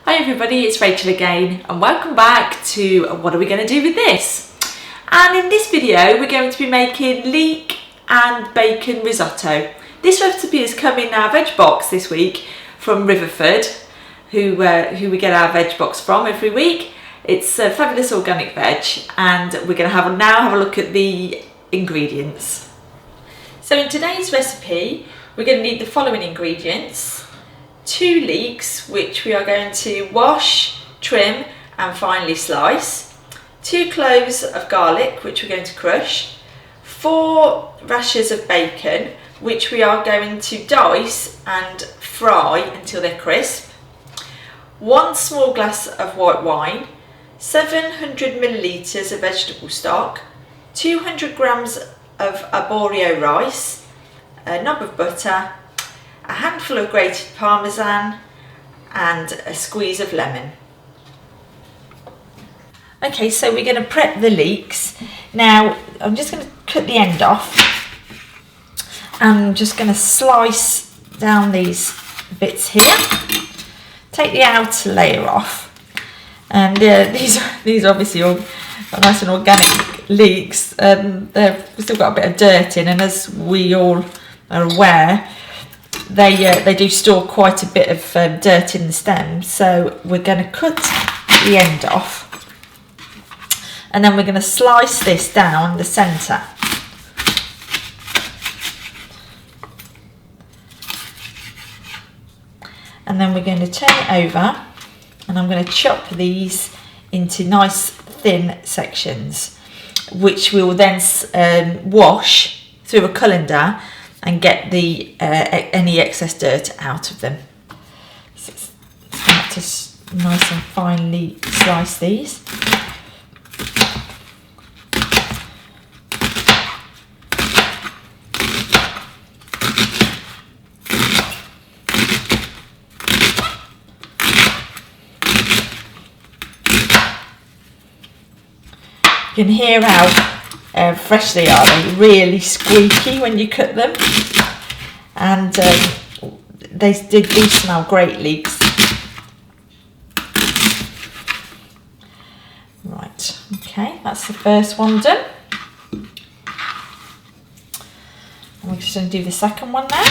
Hi everybody, it's Rachel again and welcome back to What Are We Going to Do With This? And in this video we're going to be making leek and bacon risotto. This recipe has come in our veg box this week from Riverford, who we get our veg box from every week. It's a fabulous organic veg, and we're going to now have a look at the ingredients. So in today's recipe we're going to need the following ingredients: 2 leeks, which we are going to wash, trim and finely slice, 2 cloves of garlic, which we're going to crush, 4 rashers of bacon, which we are going to dice and fry until they're crisp, 1 small glass of white wine, 700 millilitres of vegetable stock, 200 grams of Arborio rice, a knob of butter, a handful of grated Parmesan and a squeeze of lemon. Okay, so we're going to prep the leeks. Now I'm just going to cut the end off. I'm just going to slice down these bits here. Take the outer layer off, and these are obviously all nice and organic leeks. They've still got a bit of dirt in, and as we all are aware, they do store quite a bit of dirt in the stem. So we're going to cut the end off, and then we're going to slice this down the centre. And then we're going to turn it over, and I'm going to chop these into nice thin sections, which we will then wash through a colander and get the any excess dirt out of them. So start to nice and finely slice these. You can hear how fresh they are. They're really squeaky when you cut them, and they do smell great, leeks. Right, okay, that's the first one done. And we're just going to do the second one now.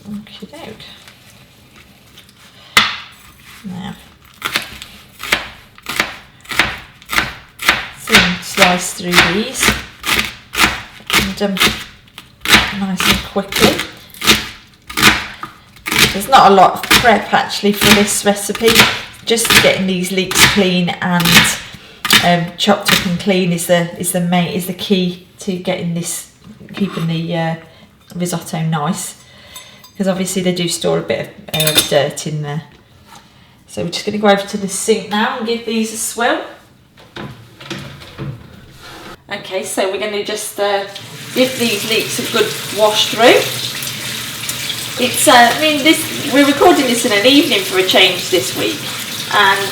Okey-doke. Now, so slice through these and nice and quickly. There's not a lot of prep actually for this recipe. Just getting these leeks clean and chopped up and clean is the key to getting this, keeping the risotto nice. Because obviously they do store a bit of dirt in there. So we're just going to go over to the sink now and give these a swirl. Okay, so we're going to just give these leeks a good wash through. It's we're recording this in an evening for a change this week, and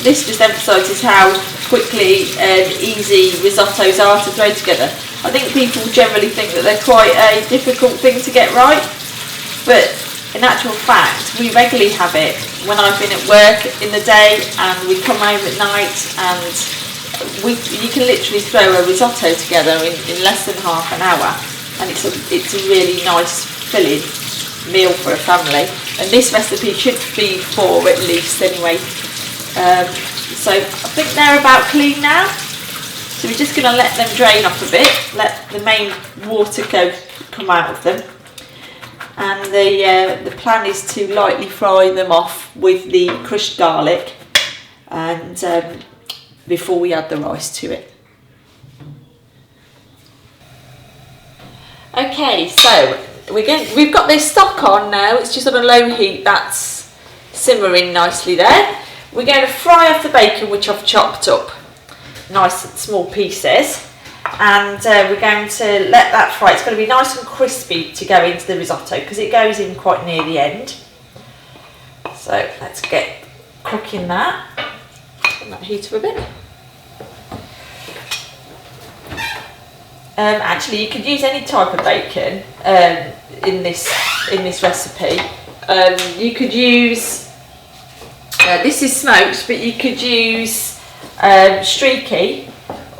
this just emphasises how quickly and easy risottos are to throw together. I think people generally think that they're quite a difficult thing to get right. But in actual fact, we regularly have it when I've been at work in the day and we come home at night, and you can literally throw a risotto together in less than half an hour, and it's a really nice filling meal for a family. And this recipe should be 4 at least anyway. So I think they're about clean now. So we're just going to let them drain off a bit, let the main water come out of them. And the plan is to lightly fry them off with the crushed garlic, and before we add the rice to it. Okay, so we've got this stock on now. It's just on a low heat. That's simmering nicely there. We're going to fry off the bacon, which I've chopped up nice small pieces, and we're going to let that fry. It's going to be nice and crispy to go into the risotto because it goes in quite near the end. So let's get cooking that. Turn that heater a bit. Actually, you could use any type of bacon in this recipe. You could use this is smoked, but you could use streaky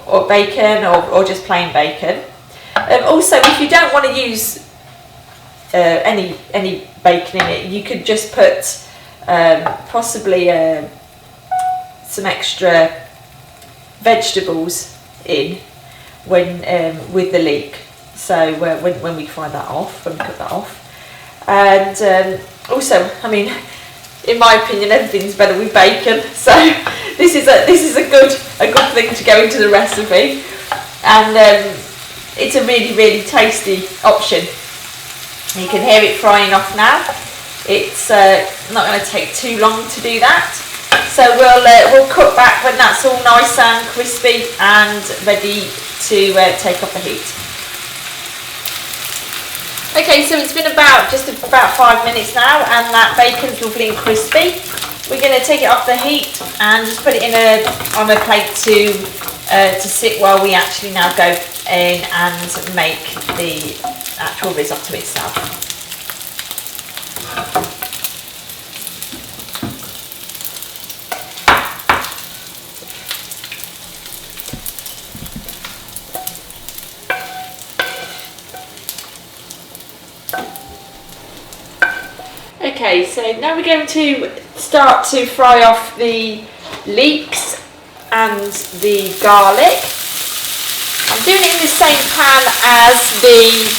or bacon or just plain bacon. Also, if you don't want to use any bacon in it, you could just put possibly some extra vegetables in when with the leek. So when we fry that off, when we cook that off, and also, I mean, in my opinion, everything's better with bacon. So this is a good thing to go into the recipe, and it's a really tasty option. You can hear it frying off now. It's not going to take too long to do that. So we'll cook back when that's all nice and crispy and ready to take off the heat. Okay, so it's been just about 5 minutes now, and that bacon's lovely and crispy. We're going to take it off the heat and just put it on a plate to sit while we actually now go in and make the actual risotto itself. Okay, so now we're going to start to fry off the leeks and the garlic. I'm doing it in the same pan as the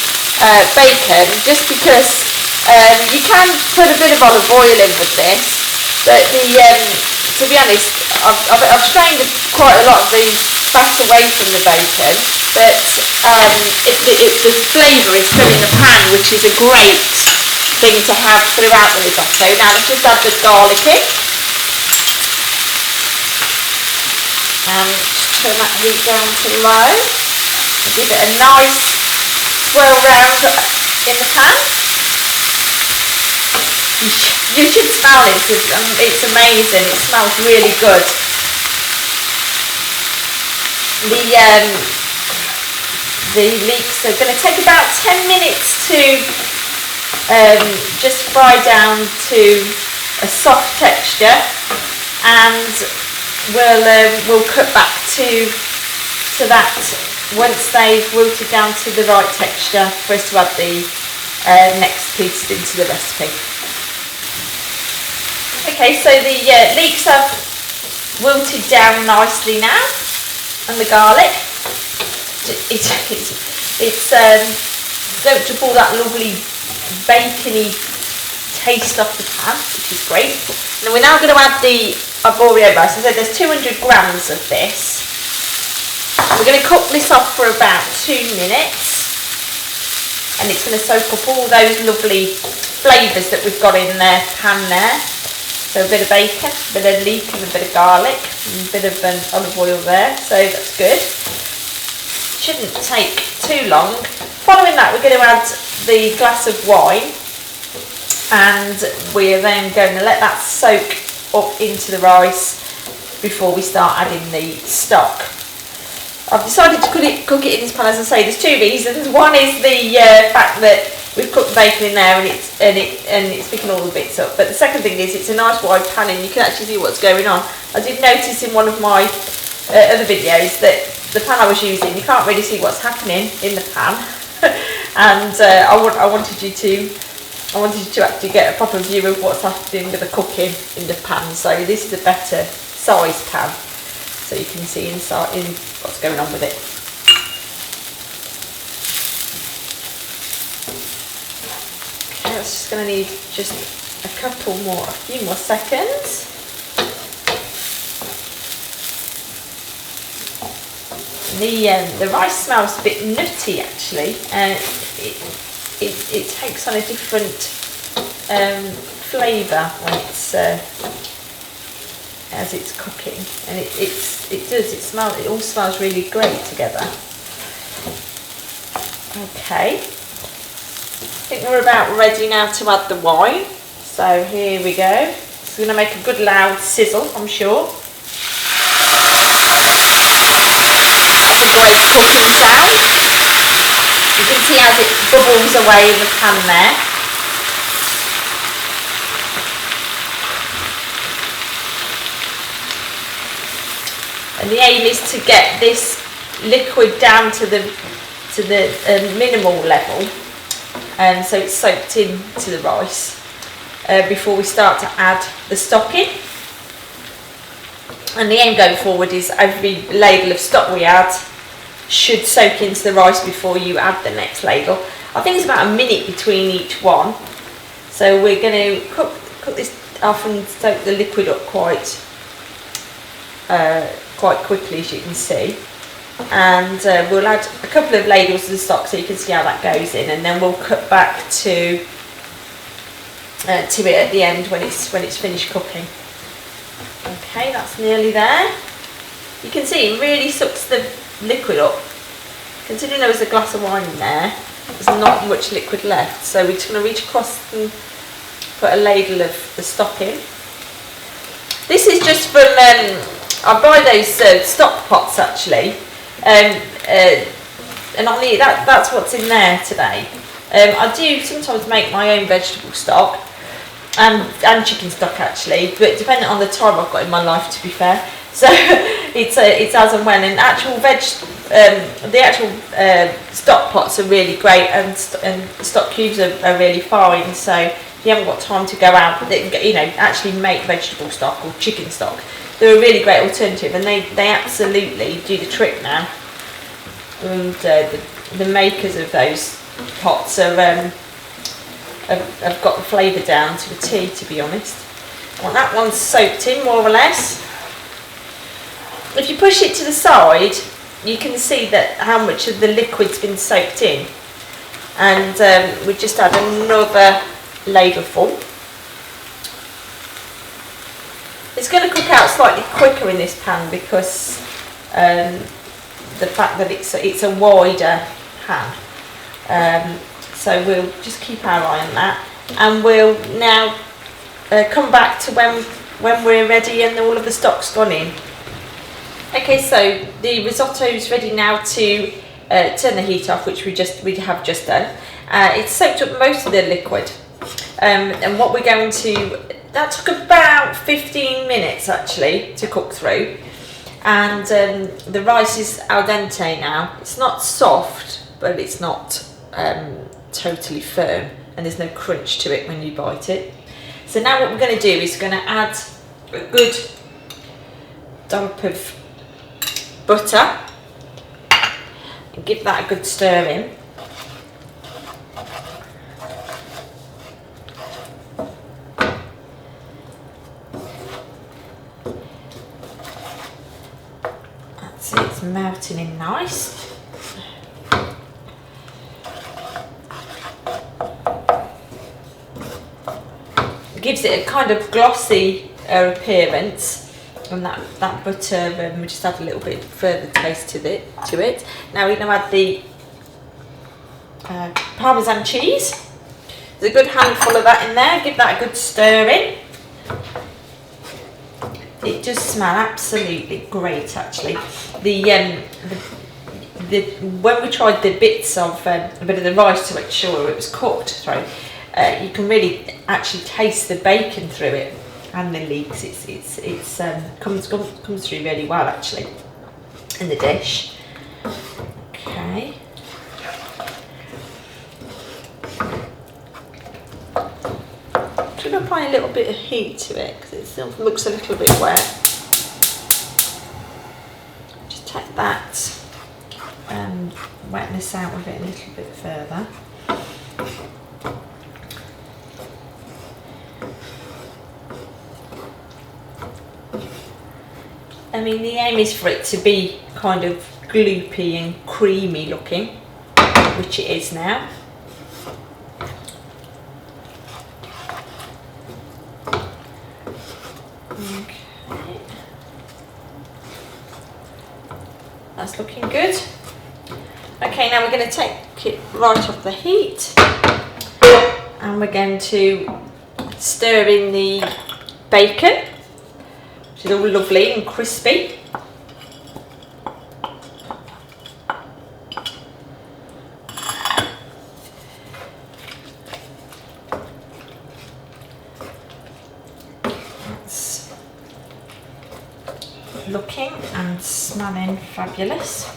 bacon, just because you can put a bit of olive oil in with this, but to be honest, I've strained quite a lot of the fat away from the bacon, but the flavour is still in the pan, which is a great thing to have throughout the risotto. Now let's just add the garlic in and turn that heat down to low and give it a nice swirl round in the pan. You should smell it because it's amazing. It smells really good. The leeks are going to take about 10 minutes to just fry down to a soft texture, and we'll cut back to that once they've wilted down to the right texture for us to add the next pieces into the recipe. Okay, so the leeks have wilted down nicely now, and the garlic. It's going to pull that lovely bacony taste off the pan, which is great. And we're now going to add the arborio rice. So there's 200 grams of this. We're going to cook this off for about 2 minutes, and it's going to soak up all those lovely flavours that we've got in the pan there. So a bit of bacon, a bit of leek, and a bit of garlic, and a bit of olive oil there. So that's good. Shouldn't take too long. Following that, we're going to add the glass of wine, and we're then going to let that soak up into the rice before we start adding the stock. I've decided to cook it in this pan, as I say. There's 2 reasons. One is the fact that we've cooked the bacon in there and it's picking all the bits up. But the second thing is it's a nice wide pan and you can actually see what's going on. I did notice in one of my other videos that the pan I was using, you can't really see what's happening in the pan. And I wanted you to actually get a proper view of what's happening with the cooking in the pan. So this is a better size pan, so you can see inside what's going on with it. Okay, that's just going to need just a few more seconds. The rice smells a bit nutty actually, and it takes on a different flavour when it's as it's cooking, and it all smells really great together. Okay, I think we're about ready now to add the wine. So here we go. It's going to make a good loud sizzle, I'm sure. That's a great cooking sound. You can see as it bubbles away in the pan there. And the aim is to get this liquid down to the minimal level, and so it's soaked into the rice before we start to add the stock in. And the aim going forward is every ladle of stock we add should soak into the rice before you add the next ladle. I think it's about a minute between each one, so we're going to cook this off and soak the liquid up quite quickly, as you can see. And we'll add a couple of ladles of the stock so you can see how that goes in, and then we'll cut back to it at the end when it's finished cooking. Okay, that's nearly there. You can see it really sucks the liquid up. Considering there was a glass of wine in there, there's not much liquid left, so we're just going to reach across and put a ladle of the stock in. This is just from I buy those stock pots actually, and only that's what's in there today. I do sometimes make my own vegetable stock and chicken stock actually, but depending on the time I've got in my life, to be fair. So it's as and when. And the actual stock pots are really great, and stock cubes are really fine. So if you haven't got time to go out, you know, actually make vegetable stock or chicken stock, they're a really great alternative, and they absolutely do the trick now. And the makers of those pots have got the flavour down to a T, to be honest. Well, that one's soaked in more or less. If you push it to the side, you can see that how much of the liquid's been soaked in, and we just add another ladleful. It's going to cook out slightly quicker in this pan because the fact that it's a wider pan. So we'll just keep our eye on that, and we'll now come back to when we're ready and all of the stock's gone in. Okay, so the risotto's ready now to turn the heat off, which we have just done. It's soaked up most of the liquid, and what we're going to, that took about 15 minutes actually to cook through, and the rice is al dente now. It's not soft, but it's not totally firm, and there's no crunch to it when you bite it. So now what we're going to do is going to add a good dump of butter and give that a good stir in. That's it, it's melting in nice. It gives it a kind of glossy appearance. And that butter, we just add a little bit further taste to it. Now we're going to add the Parmesan cheese. There's a good handful of that in there. Give that a good stir in. It does smell absolutely great, actually. When we tried the bits of a bit of the rice to make sure it was cooked, you can really actually taste the bacon through it. And the leeks, it's comes through really well actually in the dish. Okay. I'm going to apply a little bit of heat to it because it still looks a little bit wet. Just take that wetness out of it a little bit further. I mean, the aim is for it to be kind of gloopy and creamy looking, which it is now. Okay. That's looking good. Okay, now we're going to take it right off the heat and we're going to stir in the bacon, which is all lovely and crispy. It's looking and smelling fabulous.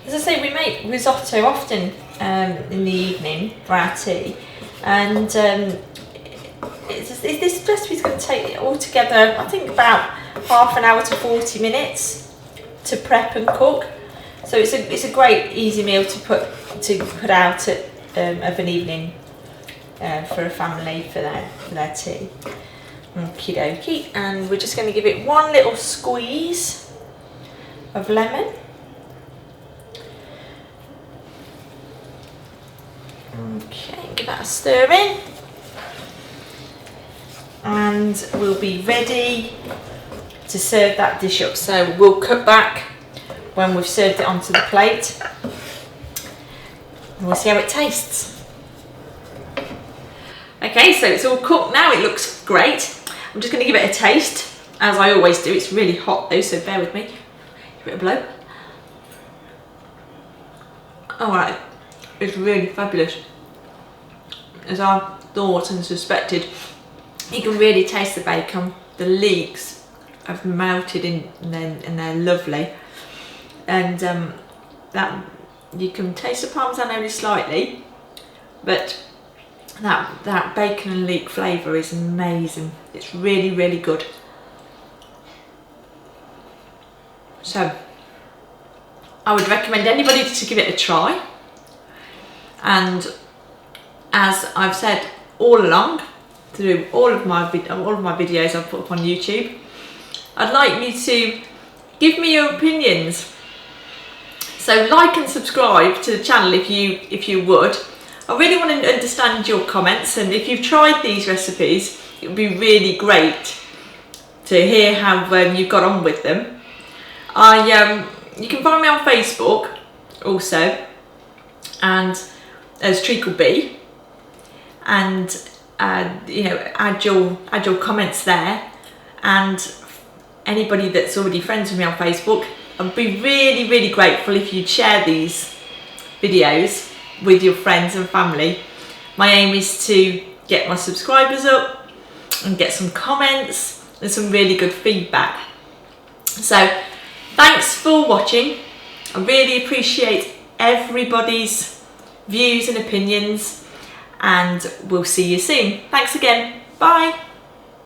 As I say, we make risotto often in the evening for our tea, and this recipe is going to take altogether, I think, about half an hour to 40 minutes to prep and cook. So it's a great easy meal to put out at, of an evening for a family for their tea. Okie dokie, and we're just going to give it one little squeeze of lemon. Okay, give that a stir in, and we'll be ready to serve that dish up. So we'll cut back when we've served it onto the plate, and we'll see how it tastes. Okay, so it's all cooked now, it looks great. I'm just going to give it a taste, as I always do. It's really hot though, so bear with me. Give it a blow. Alright, it's really fabulous. As I thought and suspected, you can really taste the bacon. The leeks have melted in and they're lovely. And that you can taste the Parmesan only slightly, but that bacon and leek flavour is amazing. It's really, really good. So I would recommend anybody to give it a try. And as I've said all along, through all of my videos I've put up on YouTube, I'd like you to give me your opinions. So like and subscribe to the channel if you would. I really want to understand your comments, and if you've tried these recipes, it would be really great to hear how you've got on with them. You can find me on Facebook also, and as Treacleb, and you know, add your comments there. And anybody that's already friends with me on Facebook, I'd be really, really grateful if you'd share these videos with your friends and family. My aim is to get my subscribers up and get some comments and some really good feedback. So thanks for watching. I really appreciate everybody's views and opinions, and we'll see you soon. Thanks again. Bye.